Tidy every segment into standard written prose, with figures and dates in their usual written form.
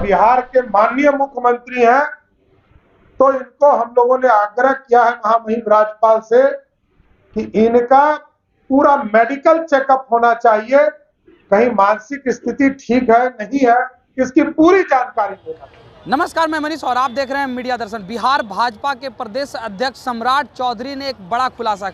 बिहार के माननीय मुख्यमंत्री हैं, तो इनको हम लोगों ने आग्रह किया है महामहिम राज्यपाल से कि इनका पूरा मेडिकल चेकअप होना चाहिए, कहीं मानसिक स्थिति ठीक है नहीं है, इसकी पूरी जानकारी देना चाहिए। नमस्कार, मैं मनीष और आप देख रहे हैं मीडिया दर्शन। बिहार भाजपा के प्रदेश अध्यक्ष सम्राट चौधरी ने एक बड़ा खुलासा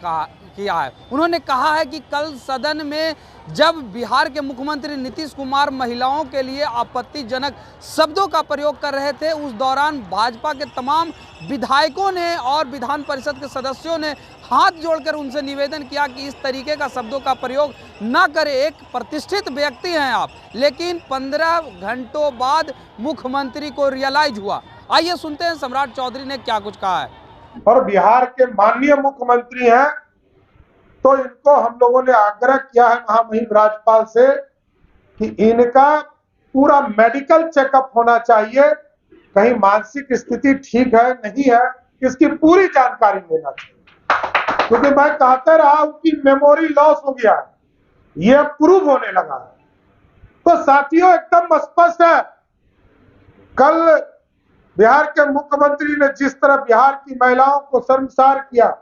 किया है। उन्होंने कहा है कि कल सदन में जब बिहार के मुख्यमंत्री नीतीश कुमार महिलाओं के लिए आपत्तिजनक शब्दों का प्रयोग कर रहे थे, उस दौरान भाजपा के तमाम विधायकों ने और विधान परिषद के सदस्यों ने हाथ जोड़कर उनसे निवेदन किया कि इस तरीके का शब्दों का प्रयोग ना करें। एक प्रतिष्ठित व्यक्ति हैं आप, लेकिन 15 घंटों बाद मुख्यमंत्री को रियलाइज हुआ। आइए सुनते हैं सम्राट चौधरी ने क्या कुछ कहा है। और बिहार के माननीय मुख्यमंत्री हैं, तो इनको हम लोगों ने आग्रह किया है महामहिम राज्यपाल से कि इनका पूरा मेडिकल चेकअप होना चाहिए, कहीं मानसिक स्थिति ठीक है नहीं है, इसकी पूरी जानकारी लेना चाहिए। क्योंकि मैं कहता रहा उनकी मेमोरी लॉस हो गया है, ये प्रूव होने लगा है। तो साथियों, एकदम स्पष्ट है, कल बिहार के मुख्यमंत्री ने जिस तरह बिहार की महिलाओं को शर्मसार किया,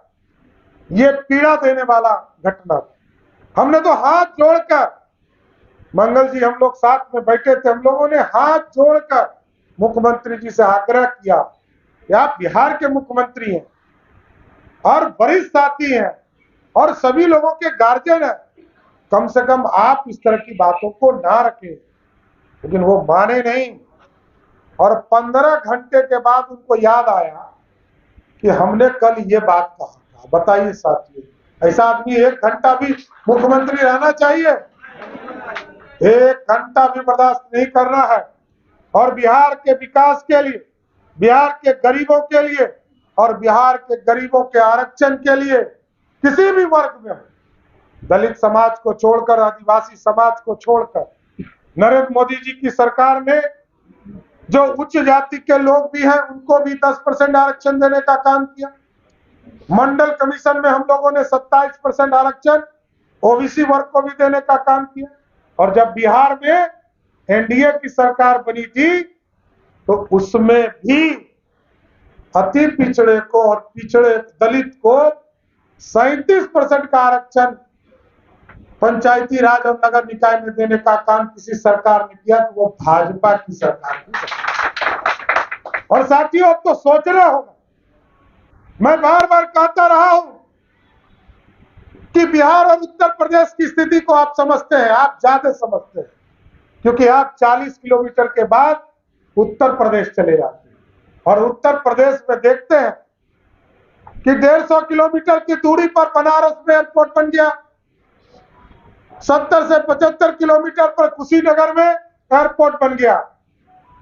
ये पीड़ा देने वाला घटना था। हमने तो हाथ जोड़कर, मंगल जी हम लोग साथ में बैठे थे, हम लोगों ने हाथ जोड़कर मुख्यमंत्री जी से आग्रह किया कि आप बिहार के मुख्यमंत्री हैं और वरिष्ठ साथी हैं और सभी लोगों के गार्जियन हैं, कम से कम आप इस तरह की बातों को ना रखें। लेकिन वो माने नहीं और 15 घंटे के बाद उनको याद आया कि हमने कल ये बात कहा। बताइए साथियों, ऐसा आदमी 1 घंटा भी मुख्यमंत्री रहना चाहिए? 1 घंटा भी बर्दाश्त नहीं करना है। और बिहार के विकास के लिए, बिहार के गरीबों के लिए और बिहार के गरीबों के आरक्षण के लिए, किसी भी वर्ग में, दलित समाज को छोड़कर, आदिवासी समाज को छोड़कर, नरेंद्र मोदी जी की सरकार ने जो उच्च जाति के लोग भी हैं उनको भी 10% आरक्षण देने का काम किया। मंडल कमीशन में हम लोगों ने 27% आरक्षण ओबीसी वर्ग को भी देने का काम किया। और जब बिहार में एनडीए की सरकार बनी थी तो उसमें भी अति पिछड़े को और पिछड़े दलित को 37% का आरक्षण पंचायती राज और नगर निकाय में देने का काम किसी सरकार ने किया, तो वो भाजपा की सरकार थी। और साथियों, अब तो सोचना होगा, मैं बार बार कहता रहा हूं कि बिहार और उत्तर प्रदेश की स्थिति को आप समझते हैं, आप ज्यादा समझते हैं, क्योंकि आप 40 किलोमीटर के बाद उत्तर प्रदेश चले जाते हैं और उत्तर प्रदेश में देखते हैं कि 150 किलोमीटर की दूरी पर बनारस में एयरपोर्ट बन गया, 70 से 75 किलोमीटर पर कुशीनगर में एयरपोर्ट बन गया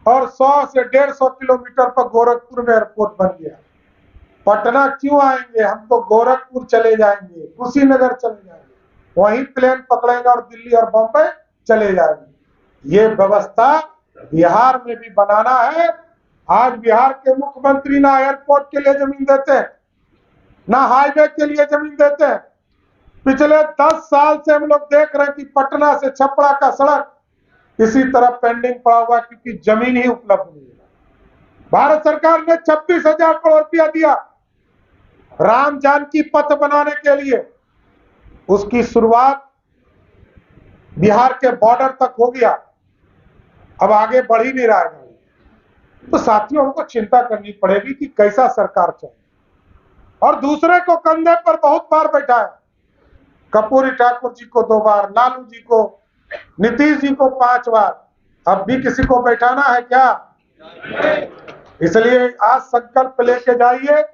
और 100 से 150 किलोमीटर पर गोरखपुर में एयरपोर्ट बन गया। पटना क्यों आएंगे? हम तो गोरखपुर चले जाएंगे, कुशीनगर चले जाएंगे, वहीं प्लेन पकड़ेंगे और दिल्ली और बॉम्बे चले जाएंगे। ये व्यवस्था बिहार में भी बनाना है। आज बिहार के मुख्यमंत्री ना एयरपोर्ट के लिए जमीन देते हैं, ना हाईवे के लिए जमीन देते हैं। पिछले 10 साल से हम लोग देख रहे हैं कि पटना से छपरा का सड़क इसी तरह पेंडिंग पड़ा हुआ, क्योंकि जमीन ही उपलब्ध नहीं है। भारत सरकार ने 26,000 करोड़ रुपया दिया राम जानकी पथ बनाने के लिए, उसकी शुरुआत बिहार के बॉर्डर तक हो गया, अब आगे बढ़ ही नहीं रहा है। तो साथियों, हमको चिंता करनी पड़ेगी कि कैसा सरकार चाहिए। और दूसरे को कंधे पर बहुत बार बैठाया, कर्पूरी ठाकुर जी को 2 बार, लालू जी को, नीतीश जी को 5 बार, अब भी किसी को बैठाना है क्या? इसलिए आज संकल्प लेके जाइए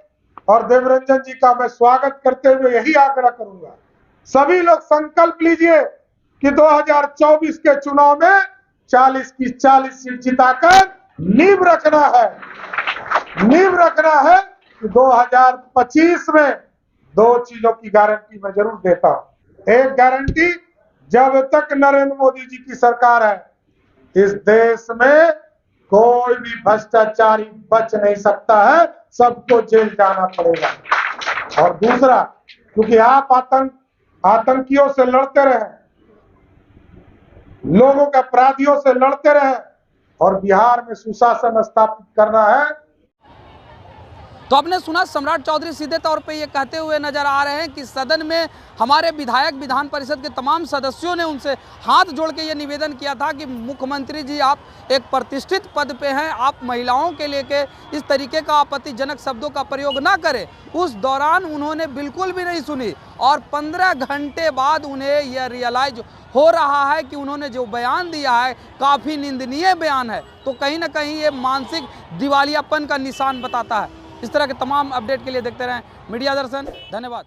और देवरंजन जी का मैं स्वागत करते हुए यही आग्रह करूंगा, सभी लोग संकल्प लीजिए कि 2024 के चुनाव में 40 की 40 सीट जिताकर नींव रखना है। नींव रखना है कि 2025 में 2 चीजों की गारंटी मैं जरूर देता हूं। एक गारंटी, जब तक नरेंद्र मोदी जी की सरकार है, इस देश में कोई भी भ्रष्टाचारी बच नहीं सकता है, सबको जेल जाना पड़ेगा। और दूसरा, क्योंकि आप आतंकियों से लड़ते रहे, लोगों के अपराधियों से लड़ते रहे और बिहार में सुशासन स्थापित करना है। तो आपने सुना सम्राट चौधरी सीधे तौर पे ये कहते हुए नजर आ रहे हैं कि सदन में हमारे विधायक विधान परिषद के तमाम सदस्यों ने उनसे हाथ जोड़ के ये निवेदन किया था कि मुख्यमंत्री जी आप एक प्रतिष्ठित पद पे हैं, आप महिलाओं के लेके इस तरीके का आपत्तिजनक शब्दों का प्रयोग ना करें। उस दौरान उन्होंने बिल्कुल भी नहीं सुनी और 15 घंटे बाद उन्हें यह रियलाइज हो रहा है कि उन्होंने जो बयान दिया है काफ़ी निंदनीय बयान है। तो कहीं ना कहीं ये मानसिक दिवालियापन का निशान बताता है। इस तरह के तमाम अपडेट के लिए देखते रहें मीडिया दर्शन। धन्यवाद।